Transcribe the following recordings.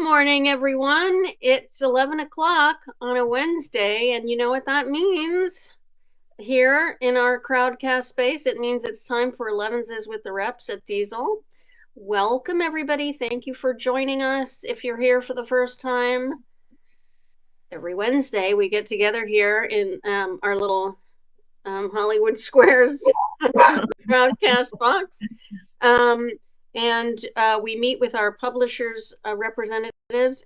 morning, everyone. It's 11 o'clock on a Wednesday, and you know what that means? Here in our crowdcast space, it means it's time for Elevenses with the Reps at Diesel. Welcome, everybody. Thank you for joining us. If you're here for the first time, every Wednesday we get together here in our little Hollywood Squares crowdcast box. And we meet with our publishers' representatives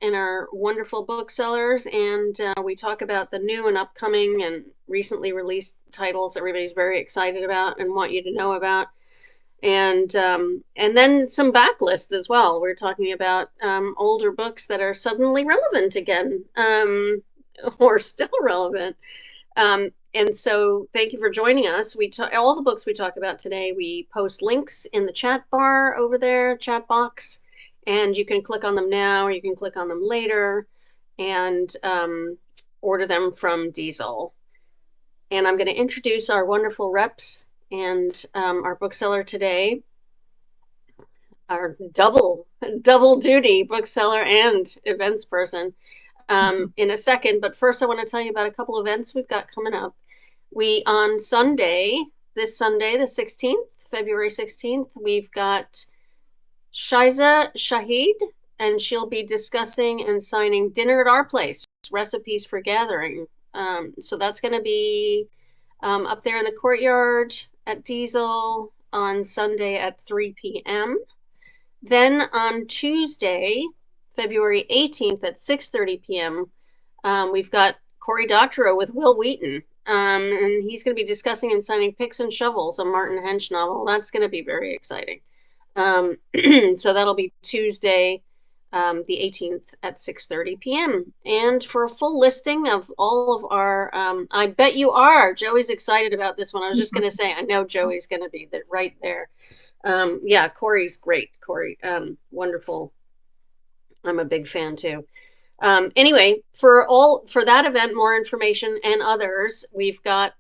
and our wonderful booksellers, and we talk about the new and upcoming and recently released titles everybody's very excited about and want you to know about. And then some backlist as well. We're talking about older books that are suddenly relevant again, or still relevant. And so thank you for joining us. All the books we talk about today, we post links in the chat bar over there, chat box, and you can click on them now or you can click on them later and order them from Diesel. And I'm going to introduce our wonderful reps and our bookseller today, our double duty bookseller and events person. In a second, but first I want to tell you about a couple events we've got coming up. On this Sunday, the 16th, February 16th, we've got Shiza Shahid, and she'll be discussing and signing Dinner at Our Place, Recipes for Gathering. So that's going to be up there in the courtyard at Diesel on Sunday at 3 p.m. Then on Tuesday, February 18th at 6:30 p.m., we've got Cory Doctorow with Will Wheaton, and he's going to be discussing and signing Picks and Shovels, a Martin Hench novel. That's going to be very exciting. So that'll be Tuesday, the 18th at 6:30 p.m. And for a full listing of all of our, I bet you are. Joey's excited about this one. I was just going to say, I know Joey's going to be right there. Yeah, Cory's great. Cory, wonderful. I'm a big fan too. Anyway, for that event, more information and others, we've got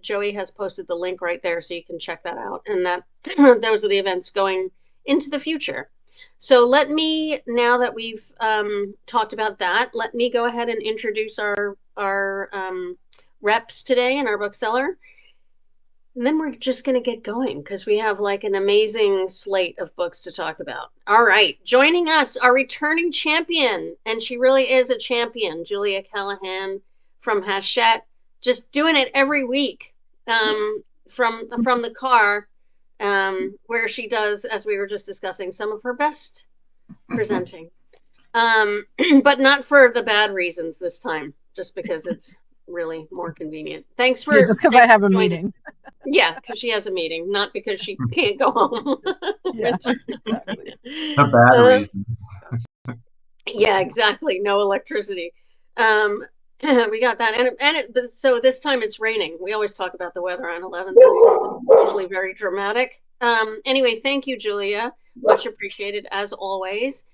Joey has posted the link right there, so you can check that out. And that those are the events going into the future. So let me, now that we've talked about that, let me go ahead and introduce our reps today and our bookseller. And then we're just going to get going because we have like an amazing slate of books to talk about. All right. Joining us, our returning champion, and she really is a champion, Julia Callahan from Hachette, just doing it every week from the car, where she does, as we were just discussing, some of her best presenting. But not for the bad reasons this time, just because it's really more convenient. Thanks for just because I have a meeting. Yeah, because she has a meeting, not because she can't go home. Yeah, exactly. The bad reasons. Yeah, exactly. No electricity. We got that, but so this time it's raining. We always talk about the weather on 11th. It's usually very dramatic. Anyway, thank you, Julia. Much appreciated as always.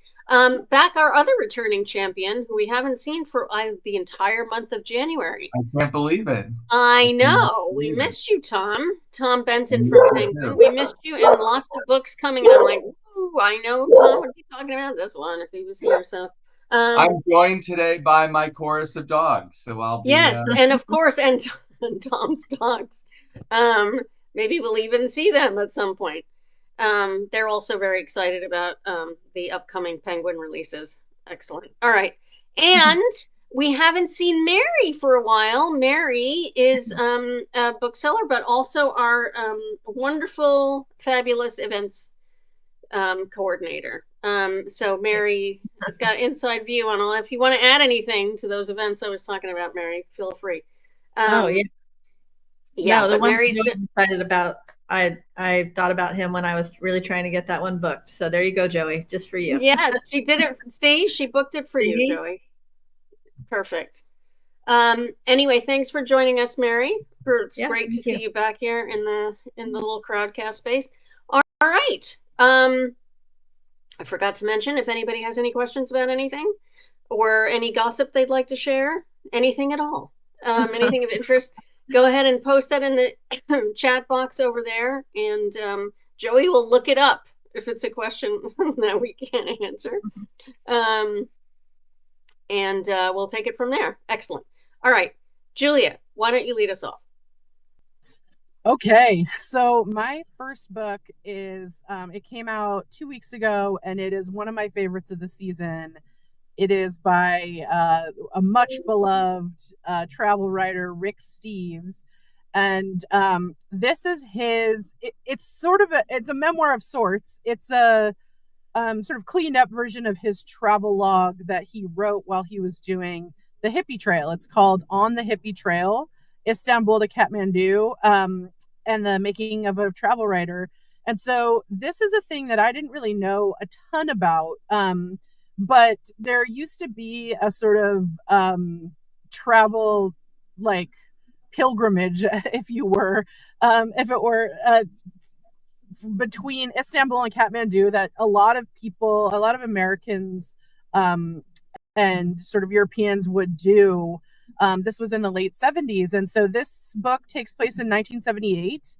Back our other returning champion, who we haven't seen for the entire month of January. I can't believe it. I know. We missed you, Tom. Tom Benton from Benton. We missed you, and lots of books coming. And I'm like, ooh, I know Tom would be talking about this one if he was here. So I'm joined today by my chorus of dogs. So I'll be and of course, and Tom's dogs. Maybe we'll even see them at some point. They're also very excited about the upcoming Penguin releases. Excellent. All right. And we haven't seen Mary for a while. Mary is a bookseller, but also our wonderful, fabulous events coordinator. So Mary has got inside view on all. If you want to add anything to those events I was talking about, Mary, feel free. Oh, yeah. Yeah, no, the but one Mary's excited about. I thought about him when I was really trying to get that one booked. So there you go, Joey, just for you. Yeah, she did it. See, she booked it for you, Joey. Perfect. Anyway, thanks for joining us, Mary. It's great to see you back here in the little crowdcast space. All right. I forgot to mention, if anybody has any questions about anything or any gossip they'd like to share, anything at all, anything of interest, go ahead and post that in the chat box over there, and Joey will look it up if it's a question that we can't answer. and we'll take it from there. Excellent. All right, Julia, why don't you lead us off? Okay, so my first book is, it came out 2 weeks ago, and it is one of my favorites of the season. It is by a much beloved travel writer, Rick Steves. And this is it's sort of it's a memoir of sorts. It's a sort of cleaned up version of his travel log that he wrote while he was doing the hippie trail. It's called On the Hippie Trail, Istanbul to Kathmandu, and the making of a travel writer. And so this is a thing that I didn't really know a ton about. But there used to be a sort of travel, like, pilgrimage, if it were, between Istanbul and Kathmandu, that a lot of Americans and sort of Europeans would do. This was in the late 70s. And so this book takes place in 1978.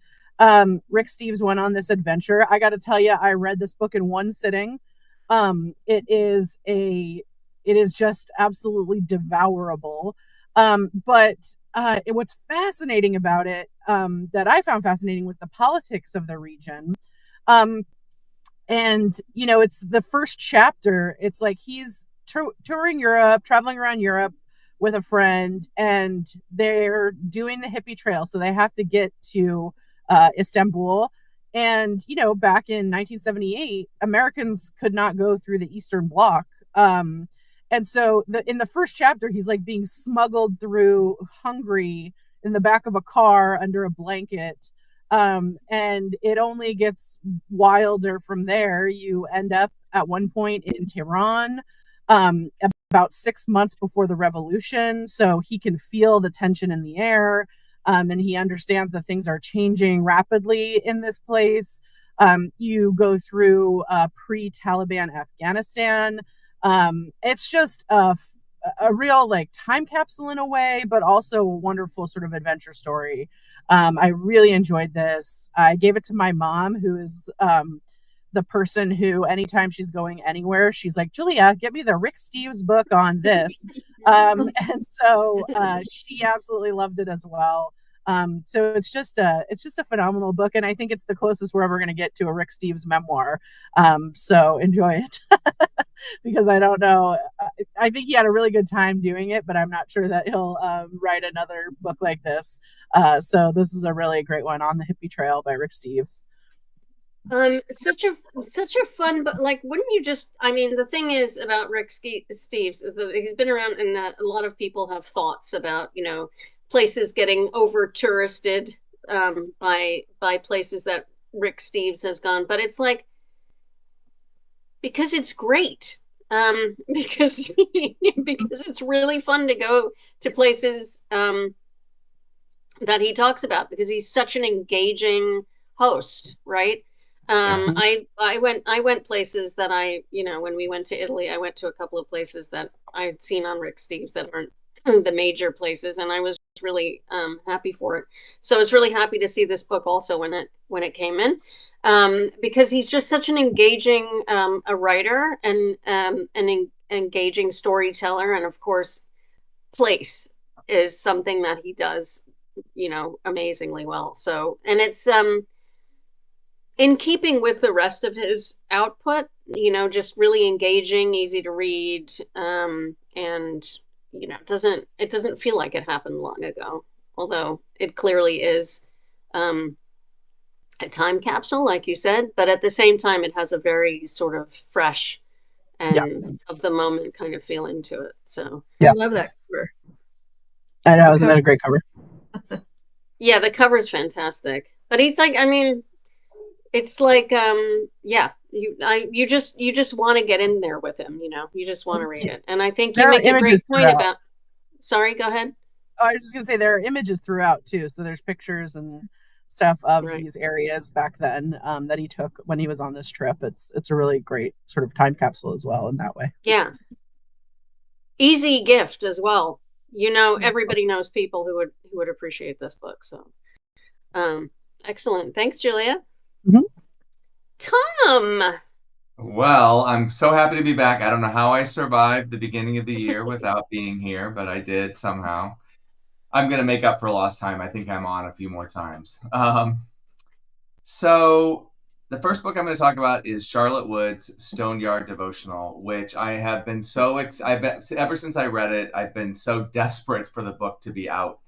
Rick Steves went on this adventure. I got to tell you, I read this book in one sitting. It is just absolutely devourable. But what's fascinating about it, that I found fascinating, was the politics of the region. And, it's the first chapter. It's like he's touring Europe, traveling around Europe with a friend, and they're doing the hippie trail. So they have to get to Istanbul. And, back in 1978, Americans could not go through the Eastern Bloc. And so in the first chapter, he's like being smuggled through Hungary in the back of a car under a blanket. And it only gets wilder from there. You end up at one point in Tehran, about 6 months before the revolution. So he can feel the tension in the air. And he understands that things are changing rapidly in this place. You go through pre-Taliban Afghanistan. It's just a real, like, time capsule in a way, but also a wonderful sort of adventure story. I really enjoyed this. I gave it to my mom, who is the person who, anytime she's going anywhere, she's like, Julia, get me the Rick Steves book on this. And so she absolutely loved it as well. So it's just a phenomenal book, and I think it's the closest we're ever going to get to a Rick Steves memoir. So enjoy it. Because I don't know, I think he had a really good time doing it, but I'm not sure that he'll write another book like this. So this is a really great one, On the Hippie Trail by Rick Steves. Such a fun, but like, wouldn't you just, I mean, the thing is about Rick Steves is that he's been around, and that a lot of people have thoughts about, places getting over touristed by places that Rick Steves has gone. But it's like, because it's great, because because it's really fun to go to places that he talks about, because he's such an engaging host, right? I went places that when we went to Italy, I went to a couple of places that I'd seen on Rick Steves that aren't the major places, and I was really happy for it. So I was really happy to see this book also when it came in, because he's just such an engaging a writer, and an engaging storyteller, and of course, place is something that he does, amazingly well. So, and it's in keeping with the rest of his output, just really engaging, easy to read, and it doesn't feel like it happened long ago, although it clearly is a time capsule, like you said, but at the same time, it has a very sort of fresh and of the moment kind of feeling to it. So I love that cover. I know, isn't that a great cover? Yeah, the cover's fantastic. But he's like, I mean, it's like, you just want to get in there with him, you just want to read it. And I think you make a great point about, sorry, go ahead. Oh, I was just going to say, there are images throughout too. So there's pictures and stuff of these areas back then that he took when he was on this trip. It's a really great sort of time capsule as well in that way. Yeah. Easy gift as well. Everybody knows people who would appreciate this book. So, excellent. Thanks, Julia. Mm-hmm. Tom. Well, I'm so happy to be back. I don't know how I survived the beginning of the year without being here, but I did somehow. I'm going to make up for lost time. I think I'm on a few more times. So the first book I'm going to talk about is Charlotte Wood's Stone Yard Devotional, which I have been ever since I read it, I've been so desperate for the book to be out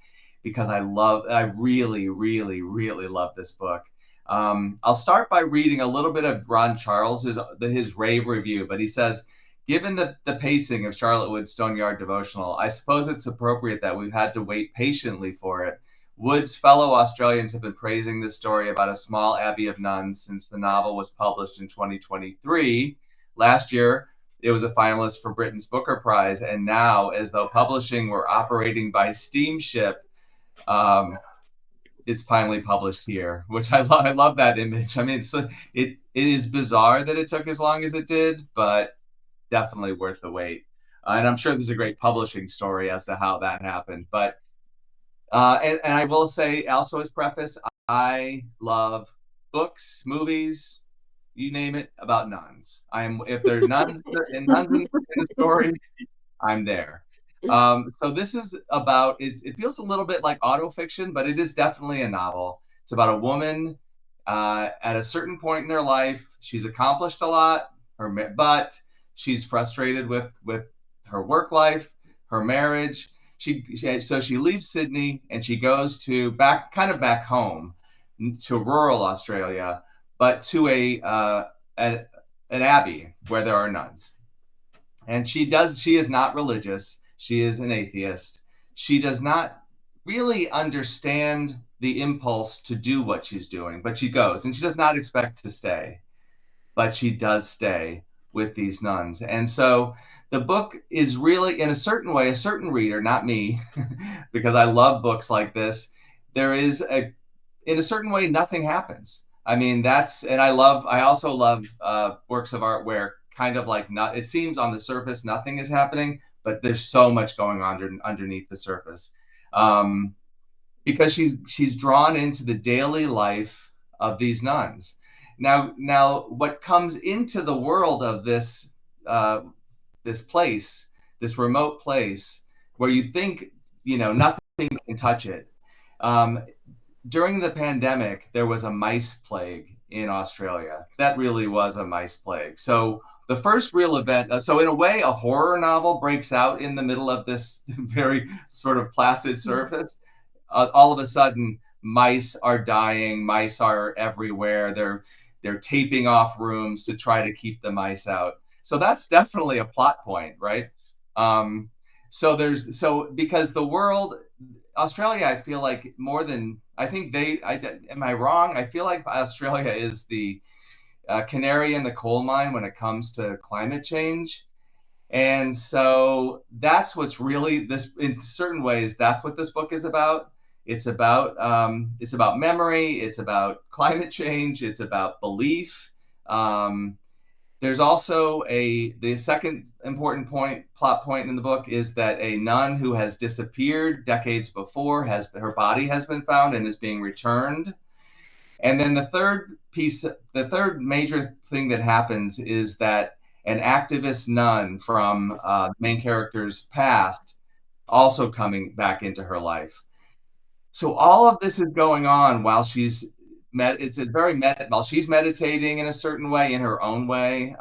because I really, really, really love this book. I'll start by reading a little bit of Ron Charles's his rave review, but he says, given the pacing of Charlotte Wood's Stone Yard Devotional, I suppose it's appropriate that we've had to wait patiently for it. Wood's fellow Australians have been praising this story about a small abbey of nuns since the novel was published in 2023. Last year, it was a finalist for Britain's Booker Prize, and now, as though publishing were operating by steamship, it's finally published here, which I love that image. I mean, it is bizarre that it took as long as it did, but definitely worth the wait. And I'm sure there's a great publishing story as to how that happened. But and I will say also as preface, I love books, movies, you name it, about nuns. If there are nuns in a story, I'm there. So this is about, it feels a little bit like autofiction, but it is definitely a novel. It's about a woman at a certain point in her life. She's accomplished a lot, but she's frustrated with her work life, her marriage. So she leaves Sydney and she goes to back home to rural Australia, but to an abbey where there are nuns. And she is not religious. She is an atheist. She does not really understand the impulse to do what she's doing, but she goes, and she does not expect to stay, but she does stay with these nuns. And so the book is really, in a certain way, a certain reader, not me, because I love books like this. In a certain way, nothing happens. I mean, I also love works of art where kind of like it seems on the surface nothing is happening, but there's so much going on underneath the surface. Because she's drawn into the daily life of these nuns. Now, what comes into the world of this place, this remote place, where you think nothing can touch it. During the pandemic, there was a mice plague in Australia. That really was a mice plague. So the first real event. So in a way, a horror novel breaks out in the middle of this very sort of placid surface. All of a sudden, mice are dying. Mice are everywhere. They're taping off rooms to try to keep the mice out. So that's definitely a plot point, right? Because the world, Australia, I feel like am I wrong? I feel like Australia is the canary in the coal mine when it comes to climate change. And so that's what's really in certain ways, that's what this book is about. It's about memory. It's about climate change. It's about belief. There's also the second important plot point in the book is that a nun who has disappeared decades before her body has been found and is being returned. And then the third major thing that happens is that an activist nun from the main character's past also coming back into her life. So all of this is going on while she's while she's meditating in a certain way, in her own way.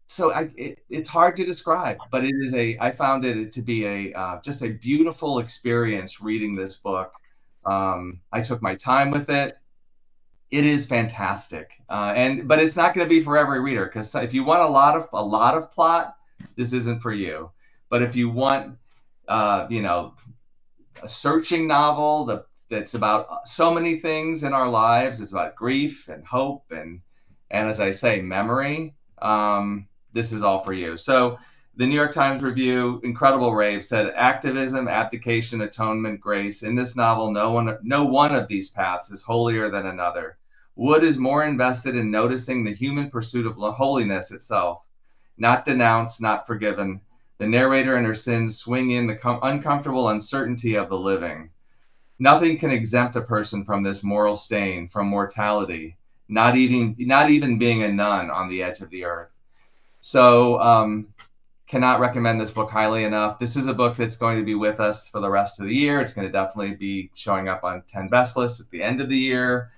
It's hard to describe, but I found it to be just a beautiful experience reading this book. I took my time with it. It is fantastic, but it's not going to be for every reader, because if you want a lot of plot, this isn't for you. But if you want, a searching novel that's about so many things in our lives, it's about grief and hope and as I say, memory. This is all for you. So the New York Times review, incredible rave, said activism, abdication, atonement, grace. In this novel, no one of these paths is holier than another. Wood is more invested in noticing the human pursuit of holiness itself, not denounced, not forgiven. The narrator and her sins swing in the uncomfortable uncertainty of the living. Nothing can exempt a person from this moral stain, from mortality. not even being a nun on the edge of the earth. So cannot recommend this book highly enough. This is a book that's going to be with us for the rest of the year. It's going to definitely be showing up on 10 best lists at the end of the year.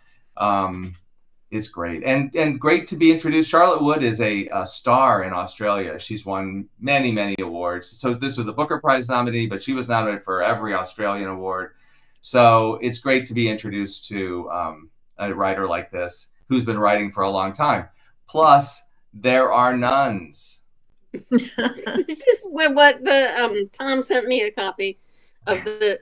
It's great, and great to be introduced. Charlotte Wood is a star in Australia. She's won many awards. So this was a Booker Prize nominee, but she was nominated for every Australian award. So it's great to be introduced to a writer like this who's been writing for a long time. Plus, there are nuns. This is what the Tom sent me a copy of the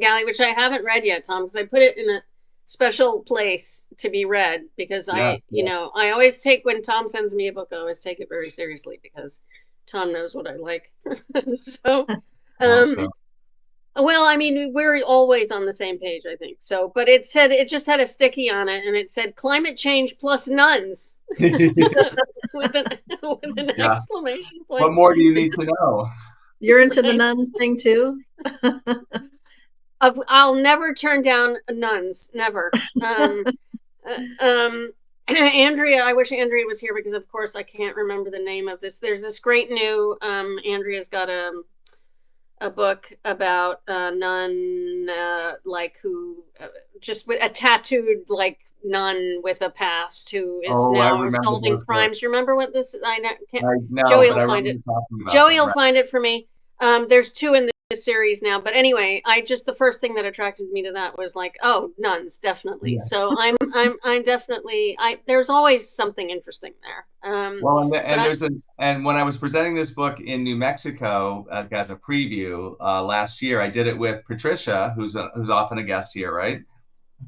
galley, which I haven't read yet, Tom, because I put it in a special place to be read, because I always take, when Tom sends me a book, I always take it very seriously because Tom knows what I like. So, well, I mean, we're always on the same page, I think. So, but it just had a sticky on it, and it said climate change plus nuns with an exclamation point. What more do you need to know? You're into the nuns thing too? I'll never turn down nuns, never. Andrea, I wish Andrea was here, because of course I can't remember the name of this. There's this great new, Andrea's got a book about a nun, like who just with a tattooed like nun with a past who is now solving crimes. You remember what this? Joey will find it. Joey will find it for me. There's 2 in this series now, but anyway, the first thing that attracted me to that was like, oh, nuns, definitely. Yes. So I'm definitely, there's always something interesting there. Well, and when I was presenting this book in New Mexico as a preview last year, I did it with Patricia, who's often a guest here, right?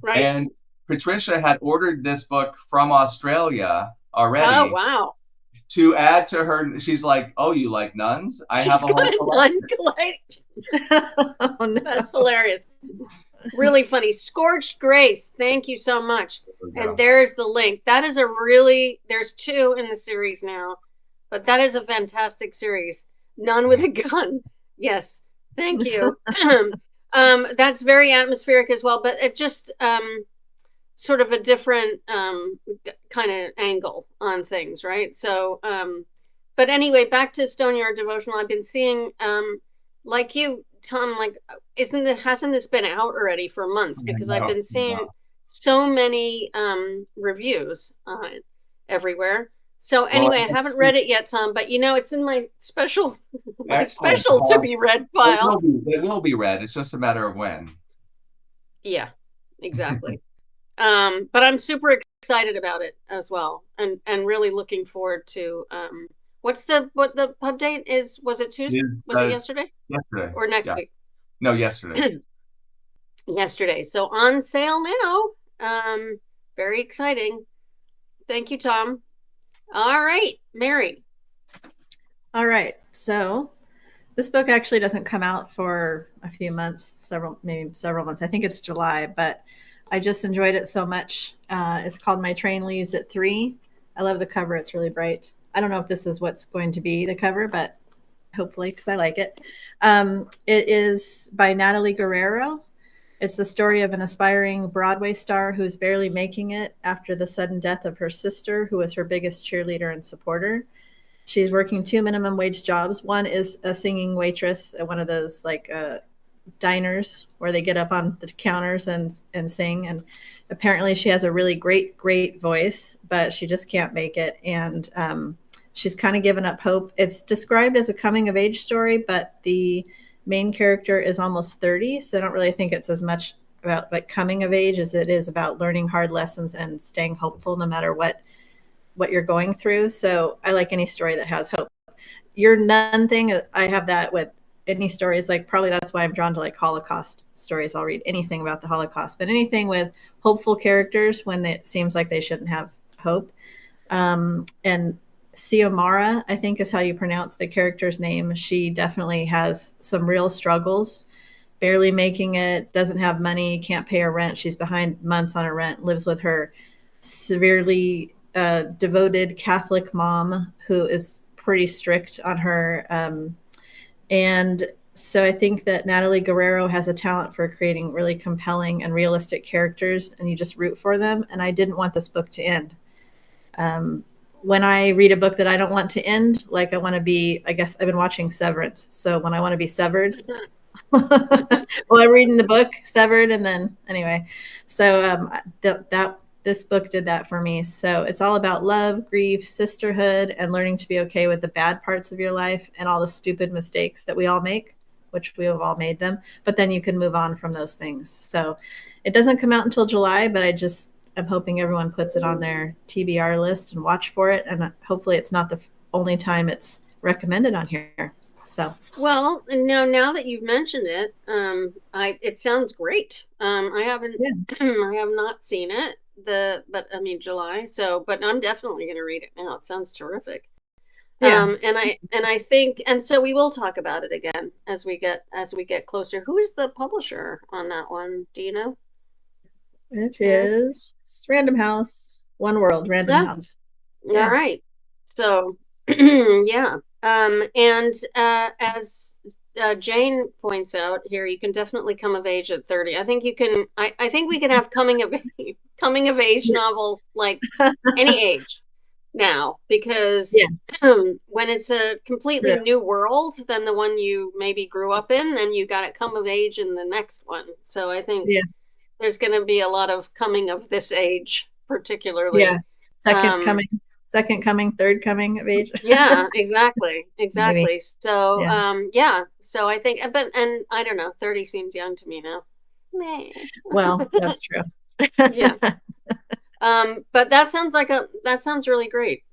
Right. And Patricia had ordered this book from Australia already. Oh, wow. To add to her, she's like, "Oh, you like nuns? I have a whole collection." Oh, no. That's hilarious. Really funny. Scorched Grace. Thank you so much. And there's the link. That is there's 2 in the series now, but that is a fantastic series. Nun with a Gun. Yes. Thank you. That's very atmospheric as well, but it just sort of a different kind of angle on things, right? So, but anyway, back to Stoneyard Devotional. I've been seeing, like you, Tom, like, hasn't this been out already for months? Because I've been seeing so many reviews on it everywhere. So anyway, I haven't read it yet, Tom, but it's in my special to be read file. It will be read. It's just a matter of when. Yeah, exactly. But I'm super excited about it as well, and really looking forward to what the pub date is. Was it Tuesday? Was it yesterday? Yesterday. Or next week? No, yesterday. Yesterday. So on sale now. Very exciting. Thank you, Tom. All right, Mary. All right. So this book actually doesn't come out for a few months, maybe several months. I think it's July, but I just enjoyed it so much. It's called My Train Leaves at 3. I love the cover. It's really bright. I don't know if this is what's going to be the cover, but hopefully, because I like it. It is by Natalie Guerrero. It's the story of an aspiring Broadway star who's barely making it after the sudden death of her sister, who was her biggest cheerleader and supporter. She's working 2 minimum wage jobs. One is a singing waitress at one of those diners where they get up on the counters and sing. And apparently she has a really great voice, but she just can't make it. And she's kind of given up hope. It's described as a coming of age story, but the main character is almost 30. So I don't really think it's as much about coming of age as it is about learning hard lessons and staying hopeful no matter what you're going through. So I like any story that has hope. Your nun thing, I have that with any stories. Probably that's why I'm drawn to Holocaust stories. I'll read anything about the Holocaust, but anything with hopeful characters when it seems like they shouldn't have hope. And Xiomara, I think is how you pronounce the character's name. She definitely has some real struggles, barely making it, doesn't have money, can't pay her rent. She's behind months on her rent, lives with her severely devoted Catholic mom who is pretty strict on her. And So I think that Natalie Guerrero has a talent for creating really compelling and realistic characters, and you just root for them. And I didn't want this book to end. When I read a book that I don't want to end, like I want to be, I guess I've been watching Severance. So when I want to be severed, well, I'm reading the book Severed, and then anyway, so this book did that for me. So it's all about love, grief, sisterhood, and learning to be okay with the bad parts of your life and all the stupid mistakes that we all make, which we have all made them. But then you can move on from those things. So it doesn't come out until July, but I'm hoping everyone puts it on their TBR list and watch for it. And hopefully it's not the only time it's recommended on here. So, well, now that you've mentioned it, it sounds great. I haven't, I have not seen it. But I mean July. So, but I'm definitely going to read it now. It sounds terrific. yeah. And I think, and so we will talk about it again as we get closer. Who is the publisher on that one? Do you know? It is Random House, One World, Random House. Yeah. All right. So, yeah. And as Jane points out here, you can definitely come of age at 30. I think you can. I think we can have coming of age novels like any age now, because when it's a completely new world than the one you maybe grew up in, then you got to come of age in the next one. So I think there's going to be a lot of coming of this age, particularly. Yeah. Second coming, third coming of age. Yeah, exactly. Maybe. So, so I think, and I don't know, 30 seems young to me now. Well, that's true. Yeah. But that sounds really great.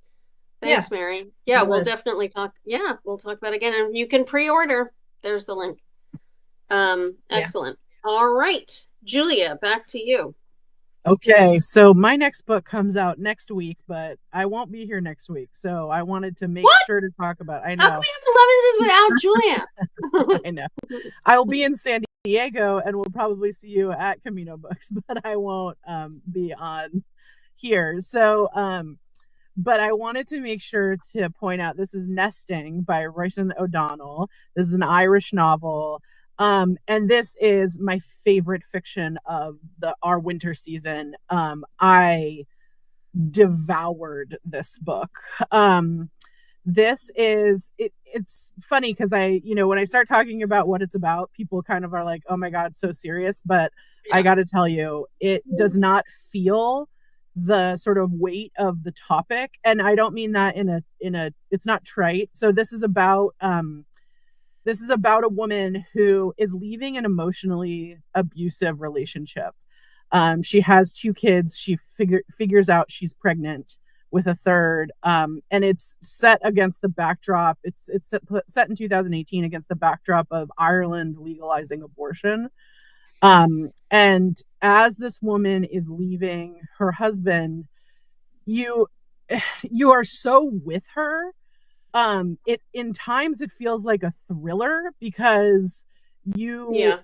Thanks, Mary. Yeah, we'll definitely talk. Yeah, we'll talk about it again, and you can pre-order. There's the link. Excellent. All right, Julia, back to you. Okay, so my next book comes out next week, but I won't be here next week, so I wanted to make sure to talk about it. I know. How can we have Elevenses without Julia? I know. I will be in San Diego, and we'll probably see you at Camino Books, but I won't be on here. So, but I wanted to make sure to point out this is Nesting by Roisin O'Donnell. This is an Irish novel. And this is my favorite fiction of our winter season. I devoured this book. This is it's funny because when I start talking about what it's about, people kind of are like, oh my God, so serious. But I got to tell you, it does not feel the sort of weight of the topic. And I don't mean that in a it's not trite. So this is about a woman who is leaving an emotionally abusive relationship. She has 2 kids. She figures out she's pregnant with a third. And it's set against the backdrop. It's set in 2018 against the backdrop of Ireland legalizing abortion. And as this woman is leaving her husband, you are so with her. It in times it feels like a thriller because you're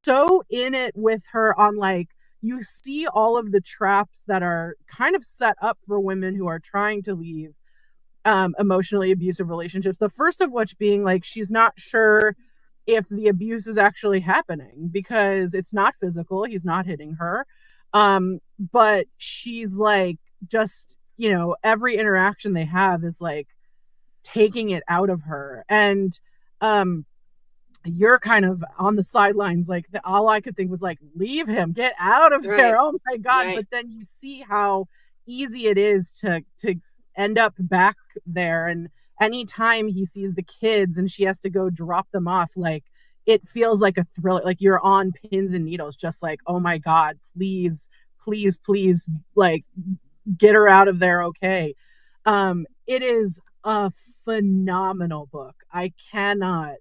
so in it with her on, like, you see all of the traps that are kind of set up for women who are trying to leave emotionally abusive relationships. The first of which being, like, she's not sure if the abuse is actually happening because it's not physical. He's not hitting her. But she's like, just, every interaction they have is like taking it out of her. And you're kind of on the sidelines, like, all I could think was like, leave him, get out of there. Oh my God. Right. But then you see how easy it is to end up back there. And anytime he sees the kids and she has to go drop them off, like, it feels like a thriller, like you're on pins and needles, just like, oh my God, please, like, get her out of there. Okay. It is a phenomenal book. I cannot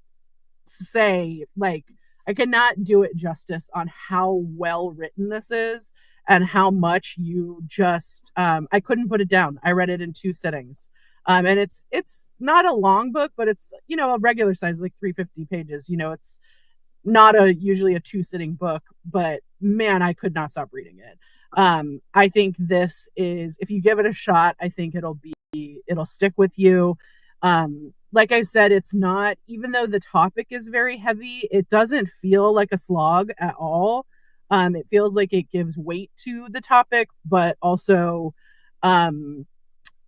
do it justice on how well written this is and how much you just, I couldn't put it down. I read it in 2 sittings. And it's not a long book, but it's, a regular size, like 350 pages. It's not usually a 2-sitting book, but man, I could not stop reading it. I think this is, if you give it a shot, I think it'll stick with you. like I said, it's not, even though the topic is very heavy, it doesn't feel like a slog at all. It feels like it gives weight to the topic, but also, um,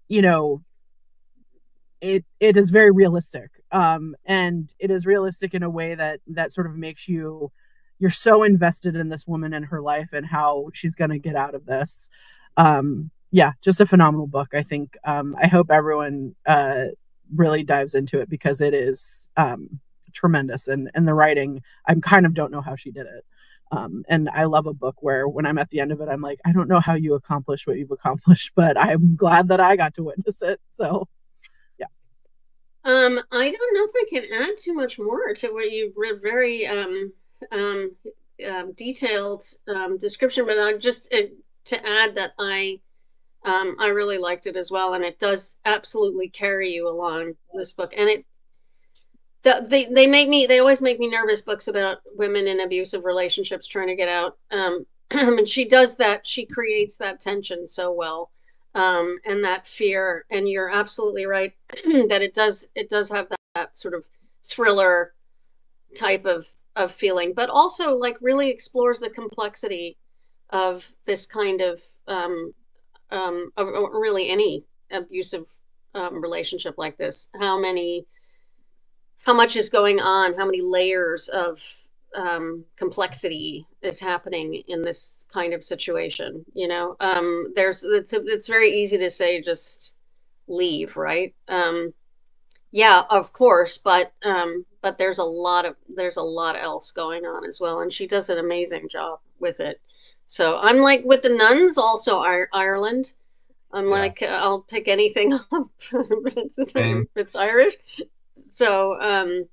you know, it is very realistic. And it is realistic in a way that sort of makes you're so invested in this woman and her life and how she's going to get out of this. Yeah, just a phenomenal book. I think I hope everyone really dives into it because it is tremendous, and the writing, I kind of don't know how she did it. And I love a book where when I'm at the end of it, I'm like, I don't know how you accomplished what you've accomplished, but I'm glad that I got to witness it. So yeah. I don't know if I can add too much more to what you've read. Very um, detailed description, but I just to add that I really liked it as well, and it does absolutely carry you along this book. And they always make me nervous, books about women in abusive relationships trying to get out. And she does that. She creates that tension so well, and that fear. And you're absolutely right that it does have that sort of thriller type of feeling, but also like really explores the complexity of this kind of really any abusive relationship like this. How much is going on? How many layers of complexity is happening in this kind of situation? It's very easy to say just leave, right? Yeah, of course, but there's a lot else going on as well, and she does an amazing job with it. So I'm like with the nuns, also Ireland. I'm Yeah. like I'll pick anything up if it's Irish. So that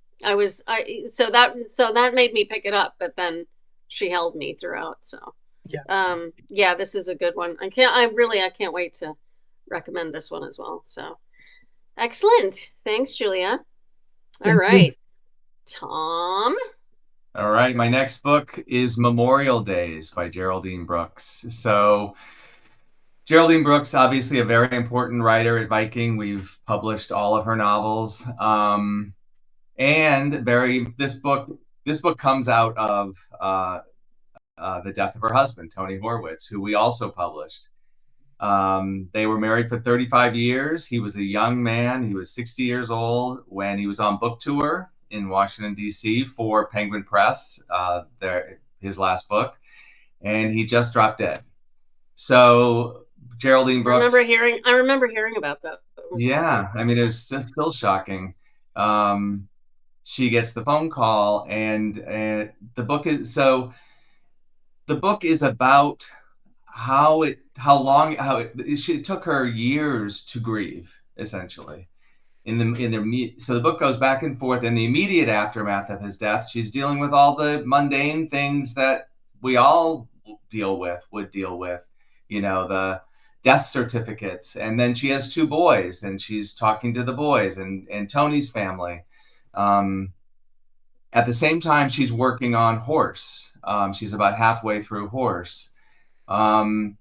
made me pick it up, but then she held me throughout. So yeah, this is a good one. I can't wait to recommend this one as well. So excellent. Thanks, Julia. All right. Tom. All right, my next book is Memorial Days by Geraldine Brooks. So Geraldine Brooks, obviously a very important writer at Viking. We've published all of her novels. And this book comes out of the death of her husband, Tony Horwitz, who we also published. They were married for 35 years. He was a young man. He was 60 years old when he was on book tour in Washington, D.C. for Penguin Press, his last book, and he just dropped dead. So Geraldine Brooks. I remember hearing about that. Yeah, I mean, it was just still shocking. She gets the phone call, and the book is about it took her years to grieve, essentially. So the book goes back and forth in the immediate aftermath of his death. She's dealing with all the mundane things that we all would deal with, the death certificates. And then she has 2 boys, and she's talking to the boys and Tony's family. At the same time, she's working on Horse. She's about halfway through Horse. And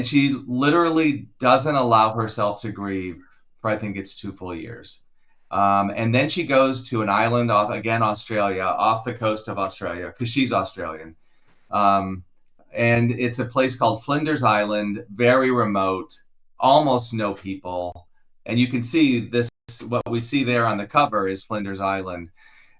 she literally doesn't allow herself to grieve for, I think it's 2 full years. And then she goes to an island Australia, off the coast of Australia, because she's Australian. And it's a place called Flinders Island, very remote, almost no people. And you can see what we see there on the cover is Flinders Island.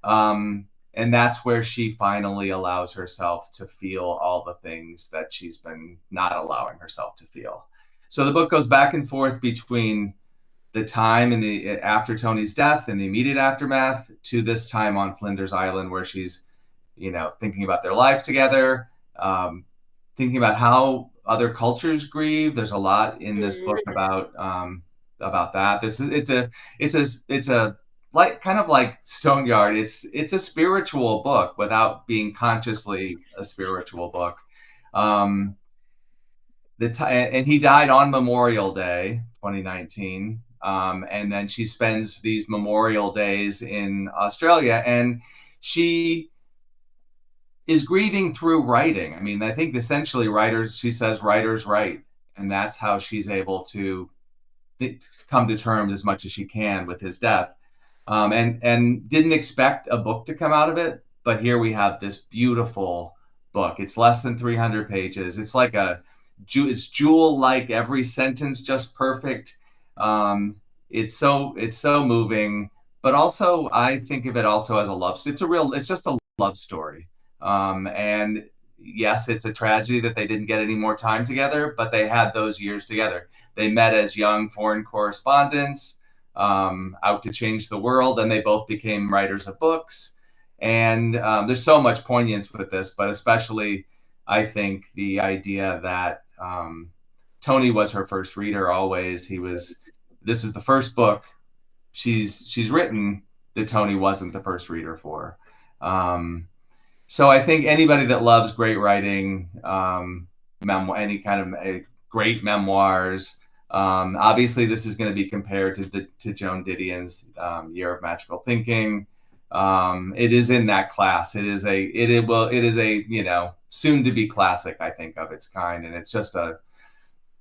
And that's where she finally allows herself to feel all the things that she's been not allowing herself to feel. So the book goes back and forth between the time after Tony's death and the immediate aftermath to this time on Flinders Island, where she's, thinking about their life together, thinking about how other cultures grieve. There's a lot in this book about that. It's a like kind of like Stoneyard. It's a spiritual book without being consciously a spiritual book. And he died on Memorial Day, 2019. And then she spends these Memorial Days in Australia, and she is grieving through writing. I mean, I think essentially she says writers write, and that's how she's able to come to terms as much as she can with his death. and didn't expect a book to come out of it. But here we have this beautiful book. It's less than 300 pages. It's like it's jewel-like, every sentence just perfect. It's so moving, but also I think of it also as a love. It's just a love story. And yes, it's a tragedy that they didn't get any more time together, but they had those years together. They met as young foreign correspondents, out to change the world, and they both became writers of books. And there's so much poignance with this, but especially I think the idea that Tony was her first reader always. This is the first book she's written that Tony wasn't the first reader for. So I think anybody that loves great writing, any kind of great memoirs. Obviously, this is going to be compared to Joan Didion's Year of Magical Thinking. It is in that class. It is a soon to be classic, I think, of its kind, and it's just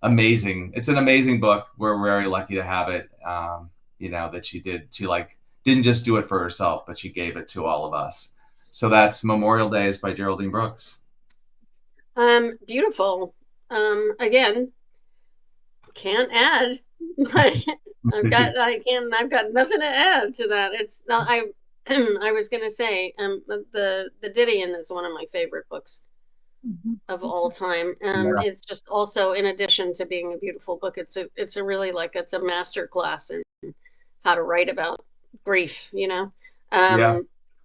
amazing. It's an amazing book. We're very lucky to have it. That she didn't just do it for herself, but she gave it to all of us. So that's Memorial Days by Geraldine Brooks. Beautiful. Again, can't add. I've got nothing to add to that. It's not, I was gonna say, the Didion is one of my favorite books of all time. It's just also, in addition to being a beautiful book, it's a really it's a master class in how to write about grief,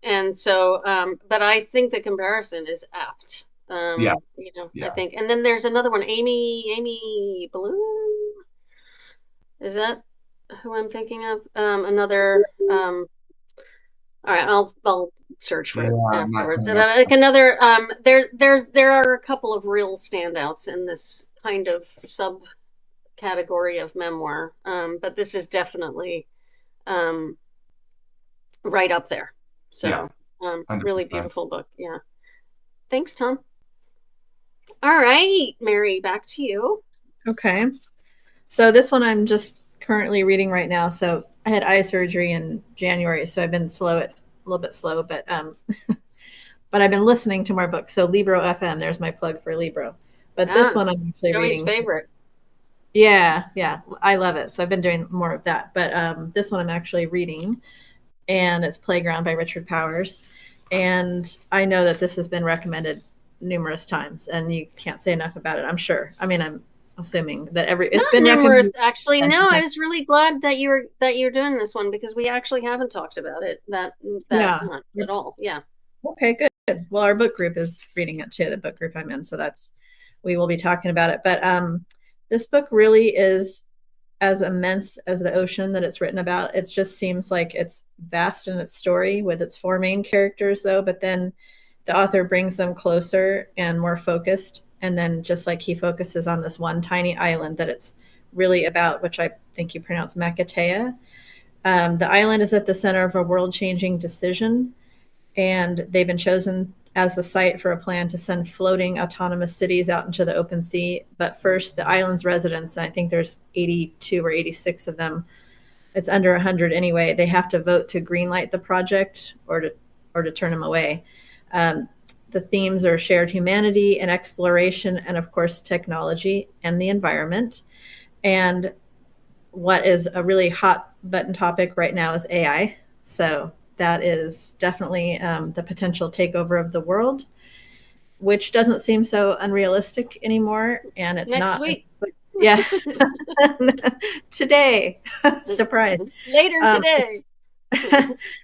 and so, but I think the comparison is apt. I think. And then there's another one, Amy Bloom. Is that who I'm thinking of? Another. All right, I'll search for it afterwards. And another. There are a couple of real standouts in this kind of subcategory of memoir, but this is definitely right up there. So, really beautiful book. Yeah. Thanks, Tom. All right, Mary, back to you. Okay. So this one I'm just currently reading right now. So I had eye surgery in January, so I've been a little bit slow, but but I've been listening to more books. So Libro FM, there's my plug for Libro. But this one I'm actually reading. Joey's favorite. Yeah, I love it. So I've been doing more of that. But this one I'm actually reading, and it's Playground by Richard Powers. And I know that this has been recommended numerous times, and you can't say enough about it, I'm sure. I mean, I'm assuming that it's been numerous, actually. No, I was really glad that you're doing this one, because we actually haven't talked about it that much at all. Yeah. Okay, good. Well, our book group is reading it too, the book group I'm in, so we will be talking about it. But this book really is as immense as the ocean that it's written about. It just seems like it's vast in its story with its four main characters, though, but then the author brings them closer and more focused. And then just like he focuses on this one tiny island that it's really about, which I think you pronounce Makatea. The island is at the center of a world-changing decision, and they've been chosen as the site for a plan to send floating autonomous cities out into the open sea. But first, the island's residents, I think there's 82 or 86 of them, it's under 100 anyway, they have to vote to greenlight the project or to turn them away. The themes are shared humanity and exploration, and of course technology and the environment. And what is a really hot button topic right now is AI. So that is definitely the potential takeover of the world, which doesn't seem so unrealistic anymore. And it's next week. Yeah. Today. Surprise. Later today.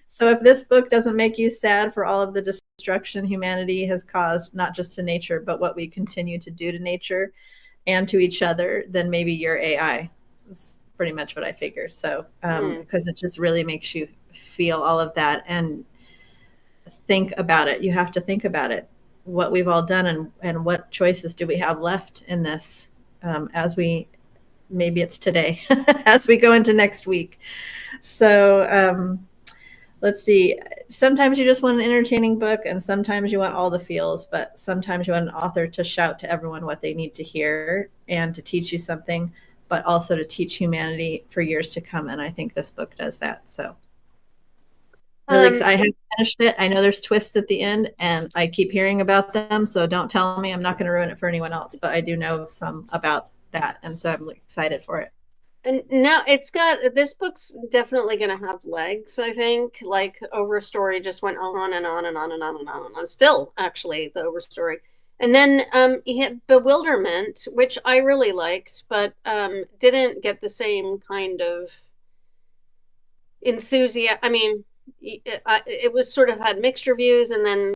So if this book doesn't make you sad for all of the destruction humanity has caused, not just to nature, but what we continue to do to nature and to each other, then maybe you're AI. That's pretty much what I figure. So because it just really makes you feel all of that and think about it. You have to think about it, what we've all done, and what choices do we have left in this maybe it's today as we go into next week. So let's see. Sometimes you just want an entertaining book, and sometimes you want all the feels, but sometimes you want an author to shout to everyone what they need to hear and to teach you something, but also to teach humanity for years to come. And I think this book does that. So Really excited. I haven't finished it. I know there's twists at the end, and I keep hearing about them. So don't tell me. I'm not going to ruin it for anyone else. But I do know some about that, and so I'm excited for it. And now this book's definitely going to have legs, I think. Like Overstory just went on and on and on and on and on and on. Still, actually, the Overstory. And then he had Bewilderment, which I really liked, but didn't get the same kind of enthusiasm. I mean, it was sort of had mixed reviews, and then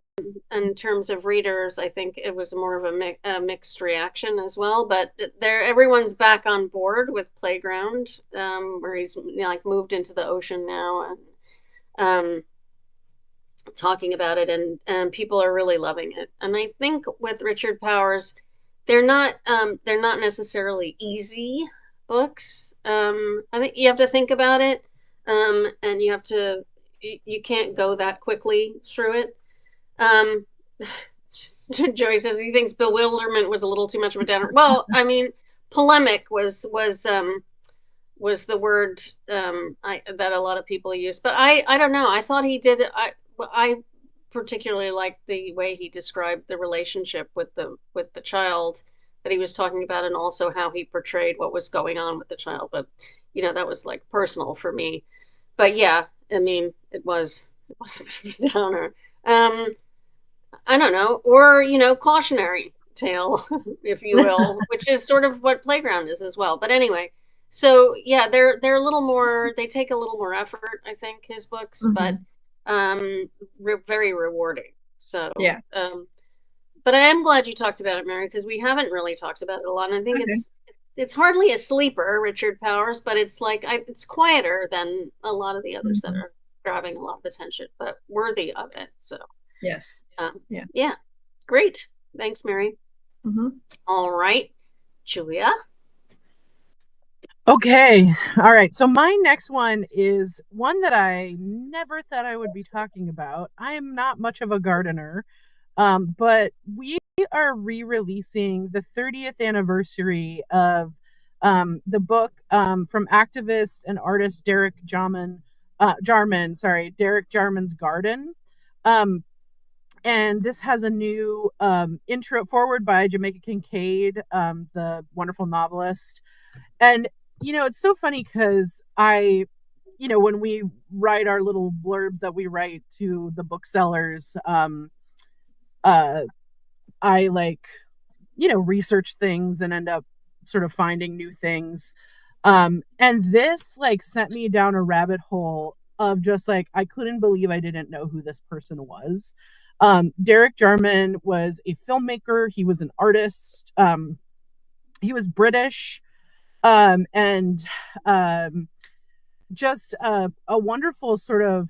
in terms of readers, I think it was more of a mixed reaction as well. But everyone's back on board with Playground, where he's like moved into the ocean now, and talking about it, and people are really loving it. And I think with Richard Powers, they're not necessarily easy books. I think you have to think about it, and you can't go that quickly through it. Joey says he thinks Bewilderment was a little too much of a downer. Well, I mean, polemic was the word that a lot of people use, but I don't know. I thought he did. I particularly liked the way he described the relationship with the child that he was talking about, and also how he portrayed what was going on with the child. But that was like personal for me. But yeah, I mean, it was a bit of a downer. I don't know, or cautionary tale, if you will, which is sort of what Playground is as well. But anyway, so yeah, they're a little more. They take a little more effort, I think, his books, but very rewarding. So yeah. But I am glad you talked about it, Mary, because we haven't really talked about it a lot. And I think it's hardly a sleeper, Richard Powers, but it's like it's quieter than a lot of the others that are grabbing a lot of attention, but worthy of it. So. Yes. Yeah. Great. Thanks, Mary. All right. Julia. Okay. All right. So my next one is one that I never thought I would be talking about. I am not much of a gardener, but we are re-releasing the 30th anniversary of the book from activist and artist Derek Jarman's Garden. And this has a new intro forward by Jamaica Kincaid, the wonderful novelist. And, it's so funny because when we write our little blurbs that we write to the booksellers, I research things and end up sort of finding new things. And this sent me down a rabbit hole of just I couldn't believe I didn't know who this person was. Derek Jarman was a filmmaker. He was an artist. He was British, and just a wonderful sort of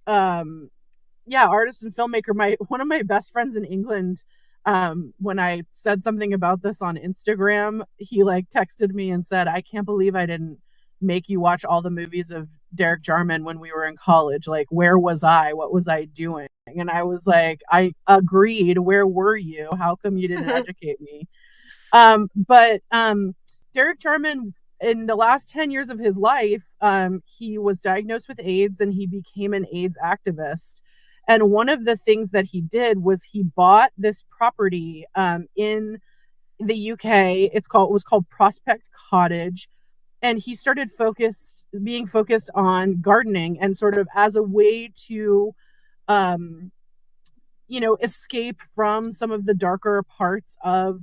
artist and filmmaker. One of my best friends in England, when I said something about this on Instagram, he texted me and said, "I can't believe I didn't make you watch all the movies of Derek Jarman when we were in college. Where was I? What was I doing?" And I was like, I agreed. Where were you? How come you didn't educate me? But Derek Jarman, in the last 10 years of his life, he was diagnosed with AIDS and he became an AIDS activist. And one of the things that he did was he bought this property in the UK. It was called Prospect Cottage. And he started being focused on gardening, and sort of as a way to, escape from some of the darker parts of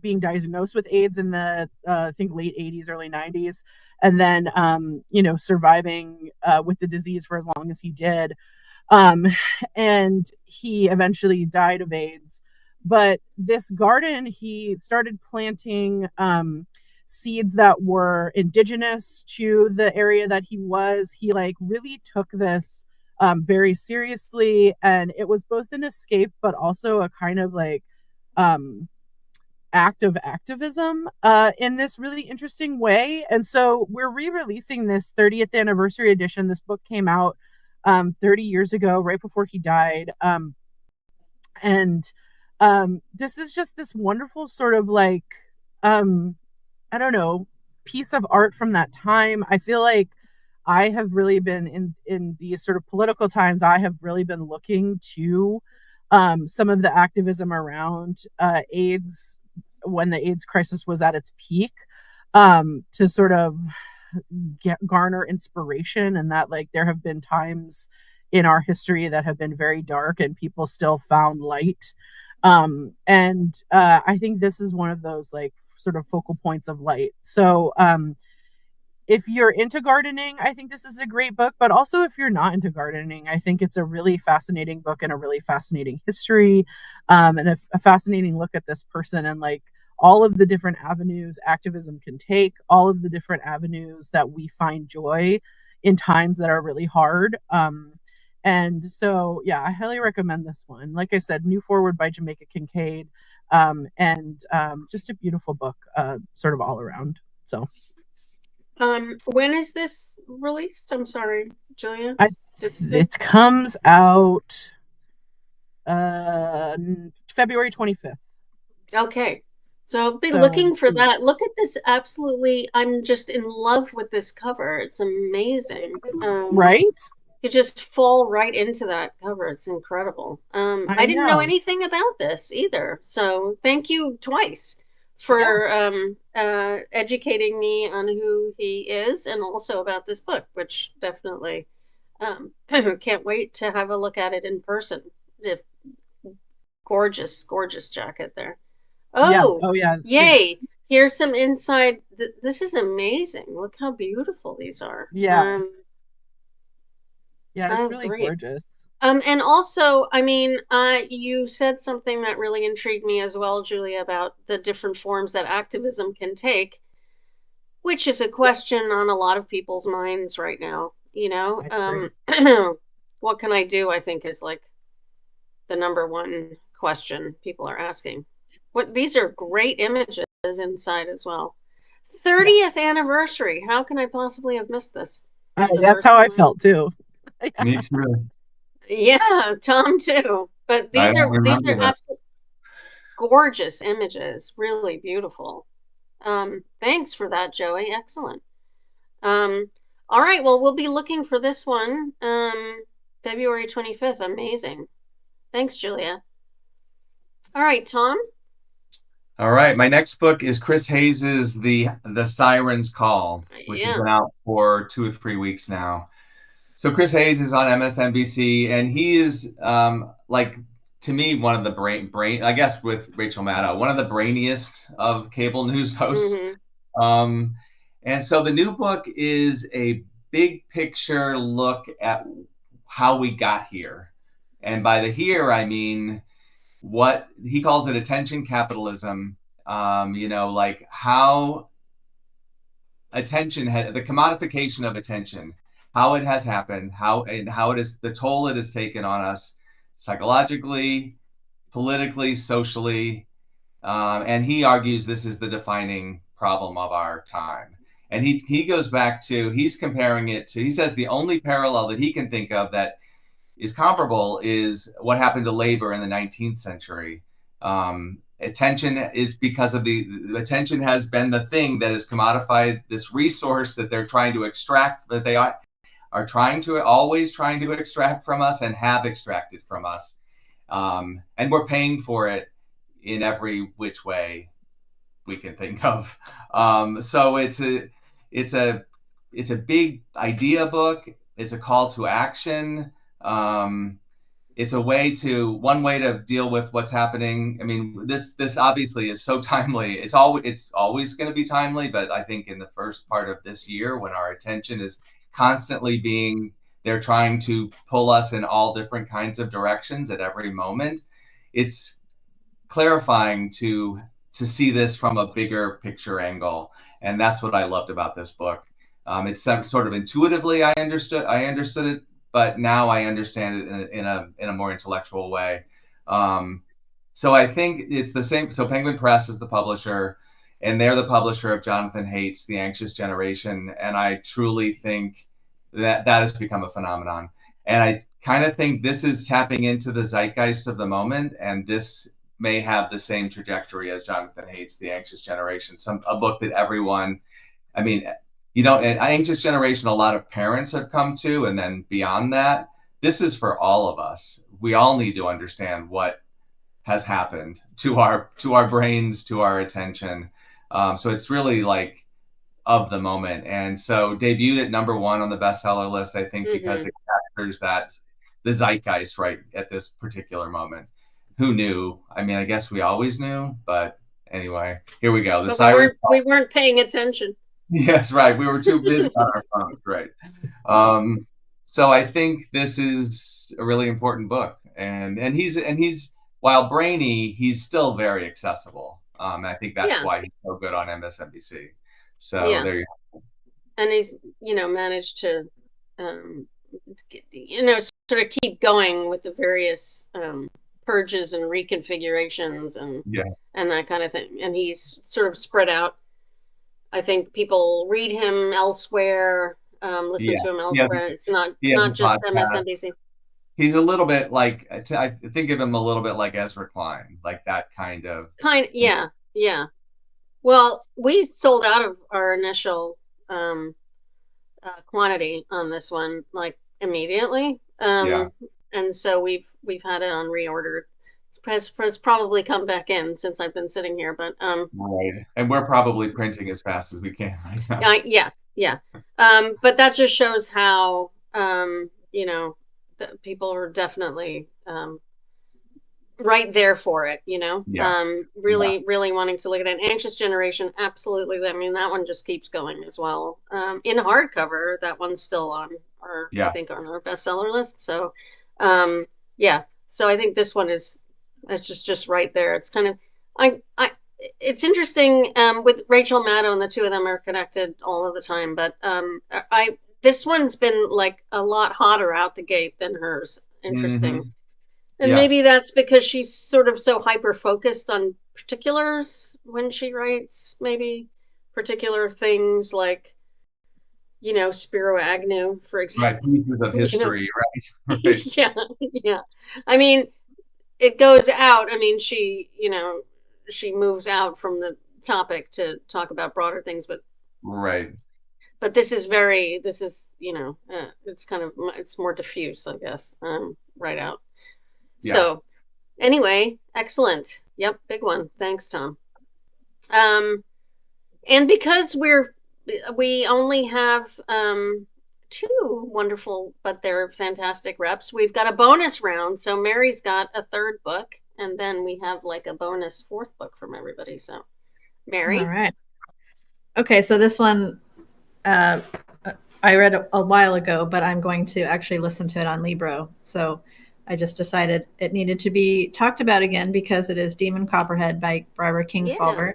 being diagnosed with AIDS in the, I think, late 80s, early 90s. And then, surviving with the disease for as long as he did. And he eventually died of AIDS. But this garden, he started planting seeds that were indigenous to the area that he was. He really took this very seriously, and it was both an escape but also a kind of act of activism in this really interesting way. And so we're re-releasing this 30th anniversary edition. This book came out 30 years ago, right before he died. And this is just this wonderful sort of I don't know, piece of art from that time. I feel like I have really been in these sort of political times. I have really been looking to some of the activism around AIDS when the AIDS crisis was at its peak, to sort of garner inspiration, and that like there have been times in our history that have been very dark and people still found light. And I think this is one of those like sort of focal points of light. So if you're into gardening, I think this is a great book. But also, if you're not into gardening, I think it's a really fascinating book and a really fascinating history, and a fascinating look at this person and like all of the different avenues activism can take, all of the different avenues that we find joy in times that are really hard. And so, yeah, I highly recommend this one. Like I said, New Forward by Jamaica Kincaid, and just a beautiful book, sort of all around. So. When is this released? I'm sorry, Julia. It comes out February 25th. Okay. So I'll be looking for that. Look at this. Absolutely. I'm just in love with this cover. It's amazing. Right? You just fall right into that cover. It's incredible. I didn't know anything about this either. So thank you twice for educating me on who he is and also about this book, which definitely can't wait to have a look at it in person. Gorgeous, gorgeous jacket there. Oh yeah. Yay. Thanks. Here's some inside. This is amazing. Look how beautiful these are. Yeah. It's really great. Gorgeous. And also, I mean, you said something that really intrigued me as well, Julia, about the different forms that activism can take, which is a question on a lot of people's minds right now. You know, what can I do? I think is like the number one question people are asking. These are great images inside as well. 30th anniversary. How can I possibly have missed this? That's how I felt too. Me too. Yeah, Tom too. But these are absolutely gorgeous images. Really beautiful. Thanks for that, Joey. Excellent. All right, well, we'll be looking for this one. February 25th. Amazing. Thanks, Julia. All right, Tom. All right, my next book is Chris Hayes's The Siren's Call, which has been out for 2 or 3 weeks now. So Chris Hayes is on MSNBC, and he is like, to me, one of the brain I guess with Rachel Maddow, one of the brainiest of cable news hosts. Mm-hmm. And so the new book is a big picture look at how we got here. And by the here, I mean what he calls it attention capitalism. Like how attention, the commodification of attention, how it has happened, how it is, the toll it has taken on us psychologically, politically, socially. And he argues this is the defining problem of our time. And he goes back to, he's comparing it to, he says the only parallel that he can think of that is comparable is what happened to labor in the 19th century. Attention is because of attention has been the thing that has commodified this resource that they're trying to extract, that they are always trying to extract from us and have extracted from us. And we're paying for it in every which way we can think of. So it's a big idea book. It's a call to action. It's one way to deal with what's happening. I mean, this obviously is so timely. It's always going to be timely, but I think in the first part of this year, when our attention is constantly they're trying to pull us in all different kinds of directions at every moment, it's clarifying to see this from a bigger picture angle. And that's what I loved about this book. It's sort of intuitively I understood it, but now I understand it in a more intellectual way. So I think it's the same. So Penguin Press is the publisher, and they're the publisher of Jonathan Haidt's The Anxious Generation. And I truly think that has become a phenomenon. And I kind of think this is tapping into the zeitgeist of the moment, and this may have the same trajectory as Jonathan Haidt's The Anxious Generation, a book that everyone, I mean, you know, an anxious generation, a lot of parents have come to, and then beyond that, this is for all of us. We all need to understand what has happened to our brains, to our attention. So it's really like of the moment. And so debuted at #1 on the bestseller list, I think, because it captures that the zeitgeist right at this particular moment. Who knew? I mean, I guess we always knew, but anyway, here we go. The But siren. we weren't paying attention. Yes, right. We were too busy on our phones, right? So I think this is a really important book, and he's while brainy, he's still very accessible. I think that's Yeah. why he's so good on MSNBC. So Yeah. there you And he's, you know, managed to, you know, sort of keep going with the various purges and reconfigurations Yeah. and that kind of thing. And he's sort of spread out. I think people read him elsewhere, listen Yeah. to him He has, elsewhere. It's he has a not just podcast. MSNBC. He's a little bit like, I think of him a little bit like Ezra Klein, like that kind of. Yeah, yeah. Well, we sold out of our initial quantity on this one, like immediately. Yeah. And so we've had it on reorder. It's probably come back in since I've been sitting here, but Right. And we're probably printing as fast as we can right now. yeah. But that just shows how you know, people are definitely right there for it, you know. Yeah. Really wanting to look at an anxious generation. Absolutely. I mean, that one just keeps going as well. In hardcover, that one's still on our, I think, on our bestseller list. So yeah. So I think this one is, it's just right there. It's kind of, it's interesting with Rachel Maddow, and the two of them are connected all of the time, but this one's been like a lot hotter out the gate than hers. Interesting. And maybe that's because she's sort of so hyper focused on particulars when she writes, maybe particular things like, you know, Spiro Agnew, for example. Right, pieces of history, right? Right. Yeah. I mean, it goes out. I mean, she, you know, she moves out from the topic to talk about broader things, but right. But this is, you know, it's kind of, it's more diffuse, I guess, right out. Yeah. So anyway, excellent. Yep, big one. Thanks, Tom. And because we only have two wonderful, but they're fantastic reps, we've got a bonus round. So Mary's got a third book, and then we have like a bonus fourth book from everybody. So Mary. All right. Okay, so this one I read a while ago, but I'm going to actually listen to it on Libro. So I just decided it needed to be talked about again because it is Demon Copperhead by Barbara Kingsolver.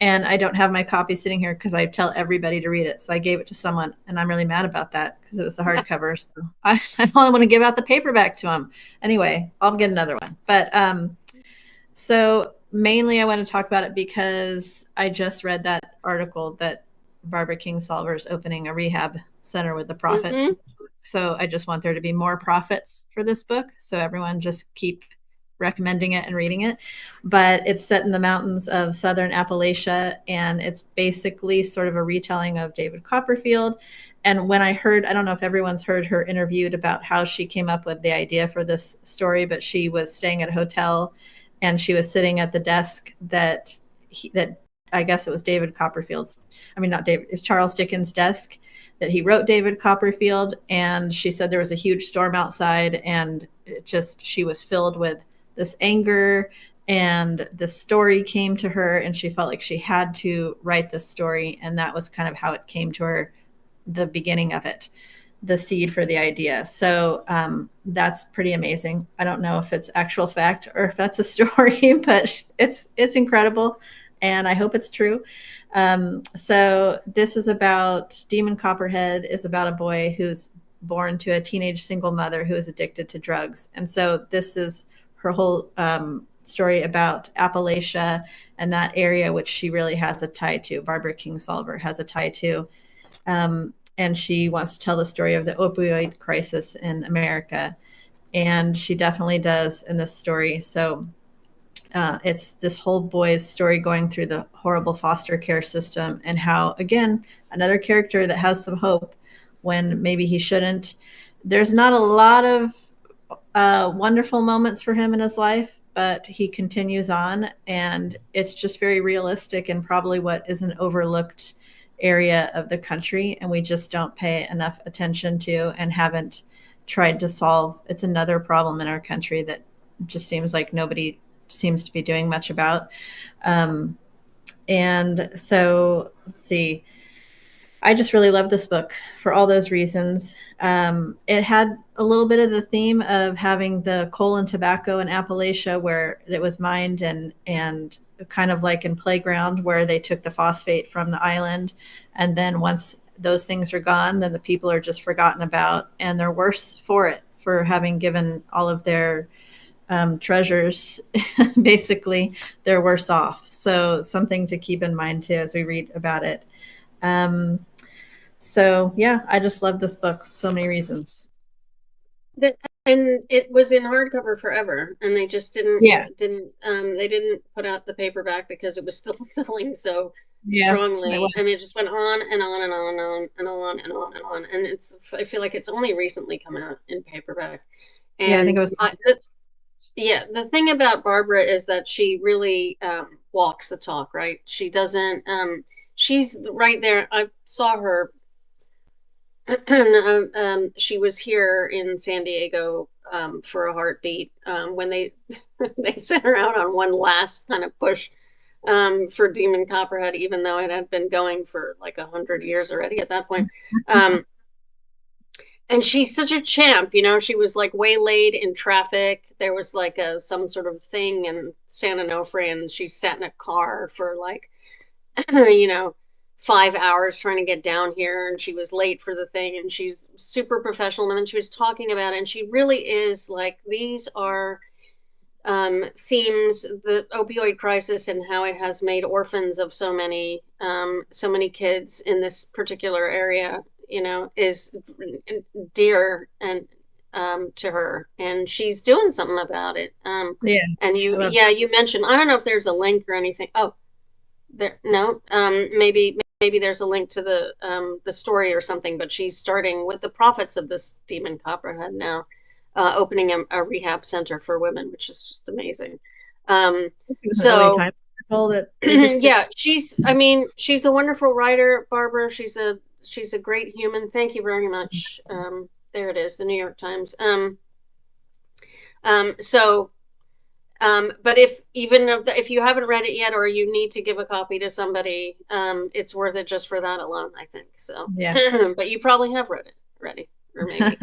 And I don't have my copy sitting here because I tell everybody to read it. So I gave it to someone, and I'm really mad about that because it was the hardcover. So I don't want to give out the paperback to them. Anyway, I'll get another one. But so mainly I want to talk about it because I just read that article that Barbara Kingsolver is opening a rehab center with the prophets. Mm-hmm. So I just want there to be more prophets for this book. So everyone just keep recommending it and reading it. But it's set in the mountains of southern Appalachia, and it's basically sort of a retelling of David Copperfield. And when I don't know if everyone's heard her interviewed about how she came up with the idea for this story, but she was staying at a hotel and she was sitting at the desk that I guess it was David Copperfield's, not David, it's Charles Dickens' desk that he wrote David Copperfield. And she said there was a huge storm outside, and she was filled with this anger, and the story came to her, and she felt like she had to write this story. And that was kind of how it came to her, the beginning of it, the seed for the idea. So that's pretty amazing. I don't know if it's actual fact or if that's a story, but it's incredible. And I hope it's true. So this is about Demon Copperhead is about a boy who's born to a teenage single mother who is addicted to drugs. And so this is her whole story about Appalachia and that area, which she really has a tie to. Barbara Kingsolver has a tie to. And she wants to tell the story of the opioid crisis in America. And she definitely does in this story. So It's this whole boy's story going through the horrible foster care system, and how, again, another character that has some hope when maybe he shouldn't. There's not a lot of wonderful moments for him in his life, but he continues on, and it's just very realistic and probably what is an overlooked area of the country, and we just don't pay enough attention to and haven't tried to solve. It's another problem in our country that just seems like nobody seems to be doing much about. And so, let's see. I just really love this book for all those reasons. It had a little bit of the theme of having the coal and tobacco in Appalachia, where it was mined, and kind of like in Playground, where they took the phosphate from the island. And then once those things are gone, then the people are just forgotten about, and they're worse for it, for having given all of their treasures. Basically, they're worse off. So something to keep in mind too as we read about it. So yeah, I just love this book for so many reasons. And it was in hardcover forever, and they just didn't they didn't put out the paperback because it was still selling so strongly. I mean, it just went on and on and on and on and on and on and on, and I feel like it's only recently come out in paperback. And I think it was the thing about Barbara is that she really walks the talk, right? She doesn't she's right there. I saw her she was here in San Diego for a heartbeat when they sent her out on one last kind of push for Demon Copperhead, even though it had been going for like 100 years already at that point. And she's such a champ, you know. She was like waylaid in traffic. There was like some sort of thing in San Onofre, and she sat in a car for like 5 hours trying to get down here, and she was late for the thing, and she's super professional. And then she was talking about it, and she really is like, these are themes, the opioid crisis and how it has made orphans of so many kids in this particular area, is dear and to her, and she's doing something about it. And you mentioned, I don't know if there's a link or anything. Maybe there's a link to the story or something, but she's starting with the profits of this Demon Copperhead now, opening a rehab center for women, which is just amazing. She's a wonderful writer, Barbara. She's a great human. Thank you very much. There it is, the New York Times. But if you haven't read it yet, or you need to give a copy to somebody, it's worth it just for that alone, I think. So yeah. But you probably have read it already, or maybe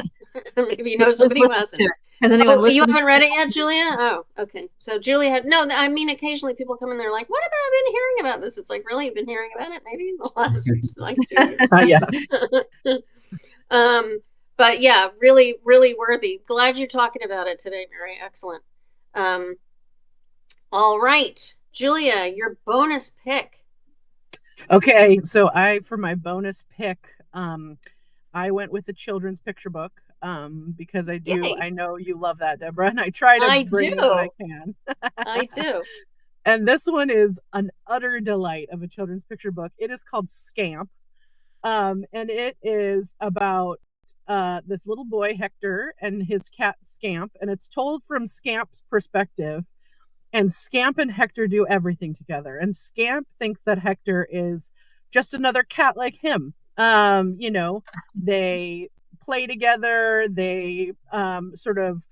maybe you know somebody who hasn't. You haven't read it yet, Julia? Oh, okay. So Julia had no. I mean, occasionally people come in, they're like, "What have I been hearing about this?" It's like, really, you've been hearing about it maybe in the last like 2 years. But yeah, really, really worthy. Glad you're talking about it today, Mary. Excellent. All right, Julia, your bonus pick. Okay, so for my bonus pick, I went with the children's picture book because I do. Yay. I know you love that, Deborah, and I try to bring it when I can. I do. And this one is an utter delight of a children's picture book. It is called Scamp, and it is about this little boy, Hector, and his cat, Scamp, and it's told from Scamp's perspective. And Scamp and Hector do everything together. And Scamp thinks that Hector is just another cat like him. They play together. They sort of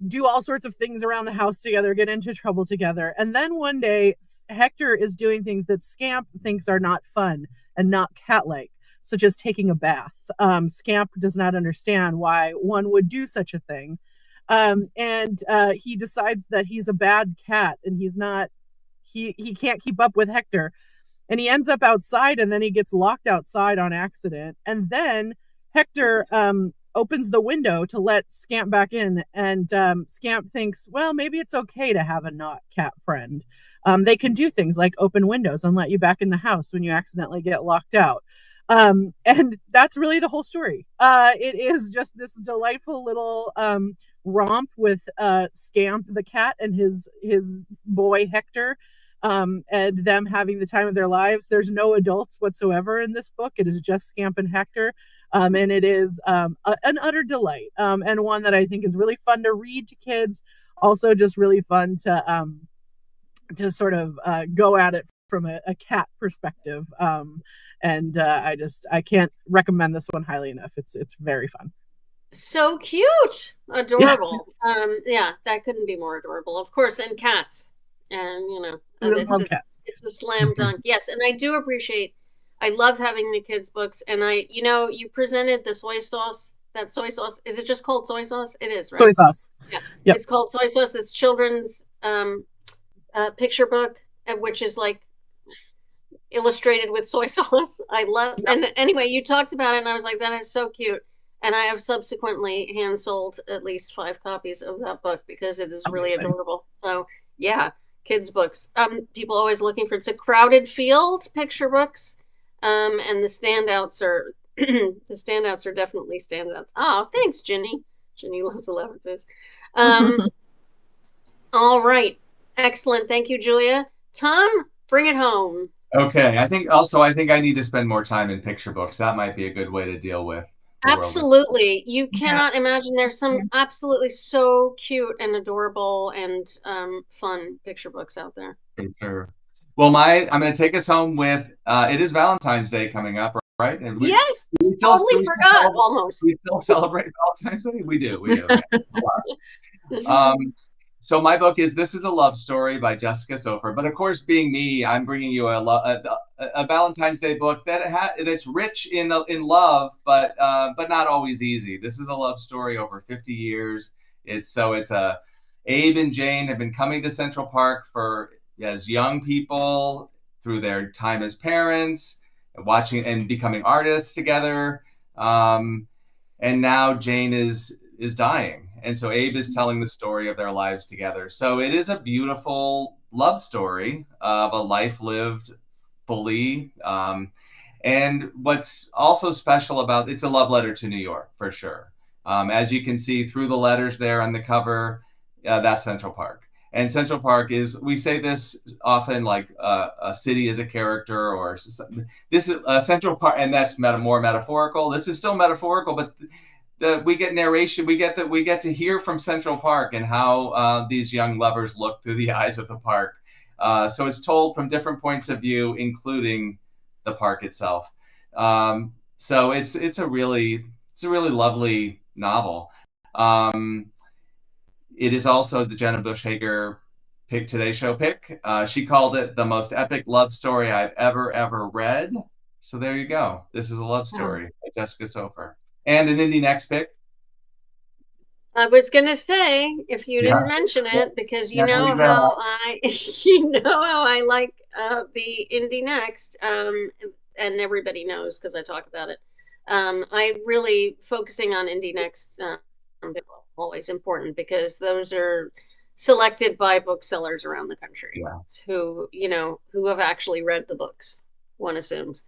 do all sorts of things around the house together, get into trouble together. And then one day, Hector is doing things that Scamp thinks are not fun and not cat-like, such as taking a bath. Scamp does not understand why one would do such a thing. He decides that he's a bad cat, and he can't keep up with Hector, and he ends up outside, and then he gets locked outside on accident. And then Hector opens the window to let Scamp back in, and Scamp thinks, well, maybe it's okay to have a not cat friend. They can do things like open windows and let you back in the house when you accidentally get locked out. And that's really the whole story. It is just this delightful little romp with Scamp the cat and his boy Hector, and them having the time of their lives. There's no adults whatsoever in this book. It is just Scamp and Hector. And it is an utter delight, and one that I think is really fun to read to kids. Also, just really fun to sort of go at it from a cat perspective. And I can't recommend this one highly enough. It's very fun. So cute, adorable. Yes. Yeah, that couldn't be more adorable, of course. And cats, and it's a slam dunk. Yes, and I do appreciate. I love having the kids' books, and you presented the soy sauce. That soy sauce, is it just called soy sauce? It is, right? Soy sauce. Yeah, yep. It's called soy sauce. It's children's picture book, which is like illustrated with soy sauce. I love. Yep. And anyway, you talked about it, and I was like, that is so cute. And I have subsequently hand sold at least 5 copies of that book because it is really adorable. So yeah, kids books. People always looking for, it's a crowded field, picture books. And the standouts are definitely standouts. Oh, thanks, Ginny. Ginny loves Elevenses. All right. Excellent. Thank you, Julia. Tom, bring it home. Okay. I think I need to spend more time in picture books. That might be a good way to deal with. Absolutely. You cannot imagine. There's some absolutely so cute and adorable and fun picture books out there. For sure. Well, I'm going to take us home with, it is Valentine's Day coming up, right? And we totally forgot almost. We still celebrate Valentine's Day? We do. So my book This is a Love Story by Jessica Sofer. But of course, being me, I'm bringing you a Valentine's Day book that's rich in love, but not always easy. This is a love story over 50 years. It's Abe and Jane have been coming to Central Park as young people through their time as parents, watching and becoming artists together. And now Jane is dying. And so Abe is telling the story of their lives together. So it is a beautiful love story of a life lived fully. And what's also special about it's a love letter to New York, for sure. As you can see through the letters there on the cover, that's Central Park. And Central Park we say this often, like a city is a character, or this is Central Park, and that's more metaphorical. This is still metaphorical, but we get narration. We get to hear from Central Park and how these young lovers look through the eyes of the park. So it's told from different points of view, including the park itself. So it's a really lovely novel. It is also the Jenna Bush Hager Today Show pick. She called it the most epic love story I've ever read. So there you go. This is a love story by Jessica Sofer. And an Indie Next pick. I was gonna say, if you didn't mention it, because you know how I like the Indie Next, and everybody knows because I talk about it. I really focusing on Indie Next, always important because those are selected by booksellers around the country who have actually read the books, one assumes.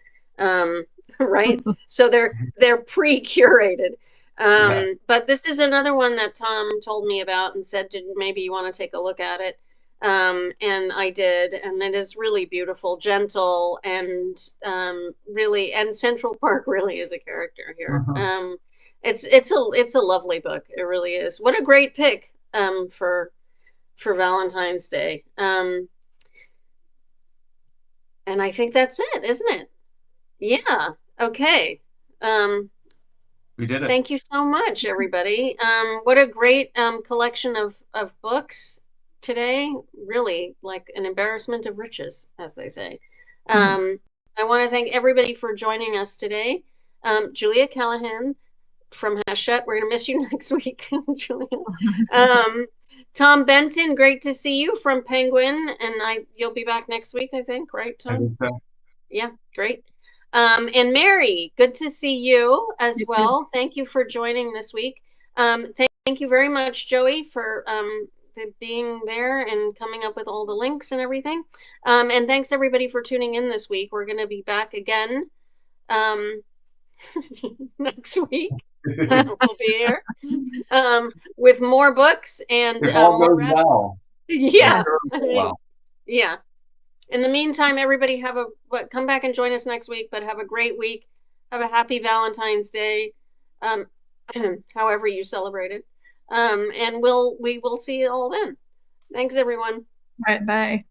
Right? So they're pre-curated. But this is another one that Tom told me about and said, maybe you want to take a look at it. And I did, and it is really beautiful, gentle, and really, and Central Park really is a character here. It's a lovely book. It really is. What a great pick for Valentine's Day. And I think that's it, isn't it? Yeah. Okay. We did it. Thank you so much, everybody. What a great collection of books today. Really, like an embarrassment of riches, as they say. I want to thank everybody for joining us today. Julia Callahan from Hachette. We're going to miss you next week, Julia. Tom Benton, great to see you from Penguin. And you'll be back next week, I think, right, Tom? I think so. Yeah, great. And Mary, good to see you as well. Thank you for joining this week. Thank you very much, Joey, for being there and coming up with all the links and everything. And thanks everybody for tuning in this week. We're going to be back again next week. We'll be here with more books and If all more goes well. Yeah. Well. Yeah. In the meantime, everybody come back and join us next week, but have a great week. Have a happy Valentine's Day. However you celebrate it. And we will see you all then. Thanks everyone. All right, bye.